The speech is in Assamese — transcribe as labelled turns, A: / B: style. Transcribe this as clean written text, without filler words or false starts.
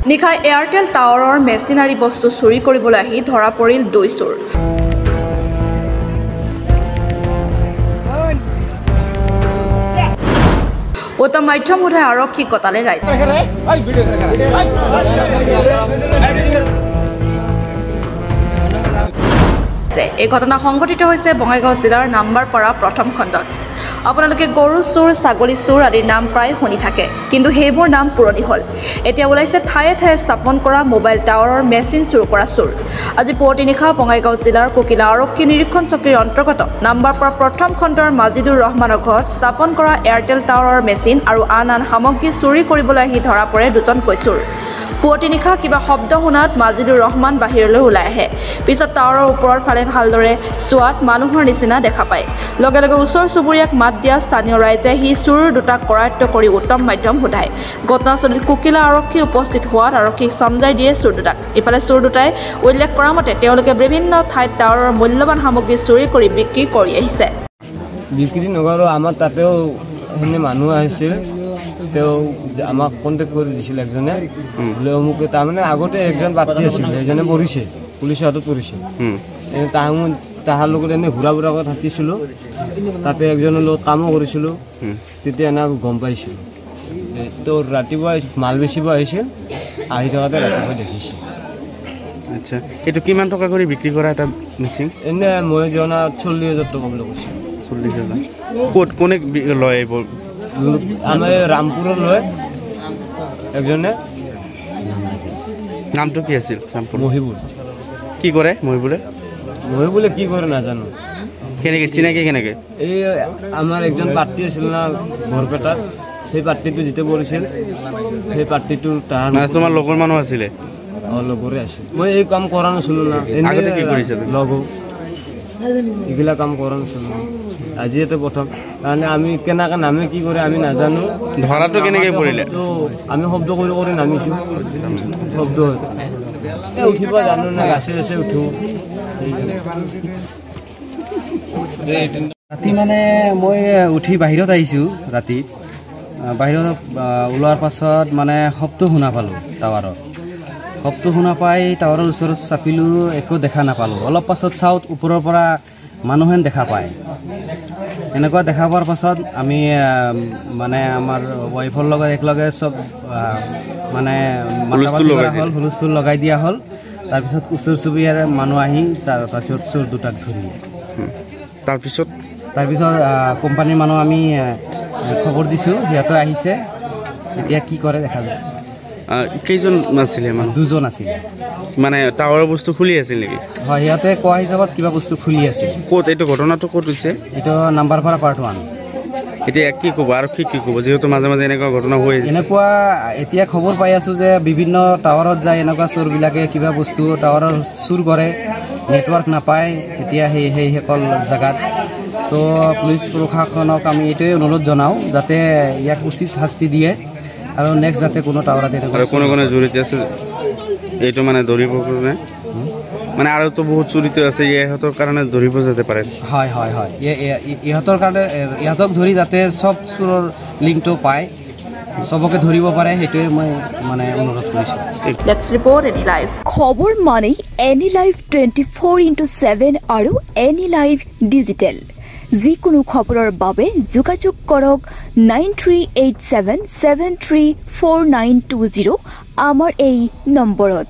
A: নিশা এয়াৰটেল টাৱাৰৰ মেচিনাৰী বস্তু চুৰি কৰিবলৈ আহি ধৰা পৰিল 2 চোৰ। উত্তম মাধ্যম উঠাই আৰক্ষীক কটালে ৰাইজে। এই ঘটনা সংঘটিত হৈছে বঙাইগাঁও জিলাৰ নাম্বাৰপাৰা প্ৰথম খণ্ডত। আপোনালোকে গৰু চোৰ, ছাগলী চোৰ আদিৰ নাম প্ৰায় শুনি থাকে, কিন্তু সেইবোৰ নাম পুৰণি হ'ল। এতিয়া ওলাইছে ঠায়ে ঠায়ে স্থাপন কৰা মোবাইল টাৱাৰৰ মেচিন চুৰ কৰা চোৰ। আজি পুৱতি নিশা বঙাইগাঁও জিলাৰ ককিলা আৰক্ষী নিৰীক্ষণ চকীৰ অন্তৰ্গত নাম্বাৰপাৰা প্ৰথম খণ্ডৰ মাজিদুৰ ৰহমানৰ ঘৰত স্থাপন কৰা এয়াৰটেল টাৱাৰৰ মেচিন আৰু আন সামগ্ৰী চুৰি কৰিবলৈ আহি ধৰা পৰে 2জনকৈ চোৰ। পুৱতি নিশা কিবা শব্দ শুনাত মাজিদুৰ ৰহমান বাহিৰলৈ ওলাই আহে। পিছত টাৱাৰৰ ওপৰৰ ফালে ভালদৰে চোৱাত মানুহৰ নিচিনা দেখা পায়। লগে লগে ওচৰ চুবুৰীয়াক মাত দিয়া স্থানীয় ৰাইজে সি চোৰ দুটাক কৰায়ত্ব কৰি উত্তম মাধ্যম সোধায়। ঘটনাস্থলীত ককিলা আৰক্ষী উপস্থিত হোৱাত আৰক্ষীক চমজাই দিয়ে চোৰ দুটাক। ইফালে চোৰ দুটাই উল্লেখ কৰা মতে তেওঁলোকে বিভিন্ন ঠাইত টাৱাৰৰ মূল্যৱান সামগ্ৰী চুৰি কৰি বিক্ৰী কৰি আহিছে।
B: বিক্ৰী নকৰোঁ, আমাৰ তাতেও সেনে মানুহ আহিছিল, তেওঁ আমাক কণ্টেক্ট কৰি দিছিল একজনে বোলে অমুক। তাৰমানে আগতে একজন প্ৰাৰ্থী আছিল, সেইজনে পৰিছে, পুলিচৰ হাতত পৰিছে। তাহাৰ লগত এনেই ঘূৰা ফুৰাকৈ থাকিছিলোঁ, তাতে একজনৰ লগত কামো কৰিছিলোঁ। তেতিয়া এনে গম পাইছিলোঁ। তো ৰাতিপুৱা মাল বেচিব আহিছিল, আহি থাকোঁতে ৰাতিপুৱা দেখিছিল।
C: আচ্ছা, এইটো কিমান টকা কৰি বিক্ৰী কৰা এটা মেচিন?
B: এনেই মই জনাত 40,000 টকা বুলি কৈছোঁ।
C: 40,000। ক'ত কোনে লয় এইবোৰ?
B: আমাৰ ৰামপুৰৰ লয় একজনে।
C: নামটো কি আছিল?
B: মহিবুল।
C: কি কৰে মহিবুলে?
B: মহিবুলে কি কৰে নাজানো।
C: কেনেকৈ চিনাকি কেনেকৈ?
B: এই আমাৰ একজন পাৰ্টি আছিল না বৰপেটাত, সেই পাৰ্টিটো যেতিয়া পৰিছিল সেই পাৰ্টিটোৰ
C: তোমাৰ লগৰ মানুহ আছিলে?
B: লগৰে আছিল। মই এই কাম কৰা নাছিলোঁ না,
C: আগতে কি কৰিছিল?
B: লগ এইগিলা কাম কৰা নাছিলোঁ, আজি ইয়াতে প্ৰথম। কাৰণে আমি কেনেকৈ নামে কি কৰে আমি নাজানো।
C: ধৰাটো কেনেকৈ পৰিলে?
B: আমি শব্দ কৰি কৰি নামিছোঁ, শব্দ উঠিব জানো না, গাছে গাছে উঠো।
D: ৰাতি মানে মই উঠি বাহিৰত আহিছোঁ। ৰাতি বাহিৰত ওলোৱাৰ পাছত মানে শব্দ শুনা পালোঁ টাৱাৰত। শব্দ শুনা পাই টাৱাৰৰ ওচৰত চাপিলোঁ, একো দেখা নাপালোঁ। অলপ পাছত চাওঁ ওপৰৰ পৰা মানুহহেন দেখা পায়। এনেকুৱা দেখা পোৱাৰ পাছত আমি মানে আমাৰ ৱাইফৰ লগত একেলগে চব মানে হুলস্থুল লগাই দিয়া হ'ল। তাৰপিছত ওচৰ চুবুৰীয়াৰ মানুহ আহি তাৰপাছত চোৰ দুটাক ধৰিলে।
C: তাৰপিছত
D: কোম্পানীৰ মানুহ আমি খবৰ দিছোঁ, সিহঁতে আহিছে। এতিয়া কি কৰে দেখা যায়।
C: কেইজন আছিলে মানুহ?
D: 2জন আছিলে।
C: মানে টাৱাৰৰ বস্তু খুলি আছিল নেকি?
D: হয়, সিহঁতে কোৱা হিচাপত কিবা বস্তু খুলি আছিল।
C: ক'ত এইটো ঘটনাটো ক'ত হৈছে?
D: এইটো নাম্বাৰপাৰা পাৰ্ট 1।
C: এতিয়া কি ক'ব আৰক্ষী, কি ক'ব যিহেতু মাজে মাজে এনেকুৱা ঘটনা হৈ আছে?
D: এনেকুৱা এতিয়া খবৰ পাই আছোঁ যে বিভিন্ন টাৱাৰত যায় এনেকুৱা চোৰবিলাকে কিবা বস্তু টাৱাৰৰ চুৰ কৰে, নেটৱৰ্ক নাপায় এতিয়া সেইসকল জেগাত। তো পুলিচ প্ৰশাসনক আমি এইটোৱে অনুৰোধ জনাওঁ যাতে ইয়াক উচিত শাস্তি দিয়ে আৰু নেক্সট যাতে কোনো টাৱাৰত
C: আৰু কোনে জড়িত আছে এইটো মানে ধৰিব কাৰণে, মানে আৰুতো বহুত জড়িত আছে, ইহঁতৰ কাৰণে ধৰিব যাতে পাৰে।
D: হয় হয় হয়, ইহঁতৰ কাৰণে ইহঁতক ধৰি যাতে চব চোৰৰ লিংকটো পায়, সবকে ধৰিব পাৰে, সেইটোৱে মই মানে অনুৰোধ কৰিছোঁ।
A: Let's report any live.
E: খবৰ মানে এনি লাইভ 24/7 আৰু এনি লাইভ ডিজিটেল। যিকোনো খবৰৰ বাবে যোগাযোগ কৰক 9387734920 আমাৰ এই নম্বৰত।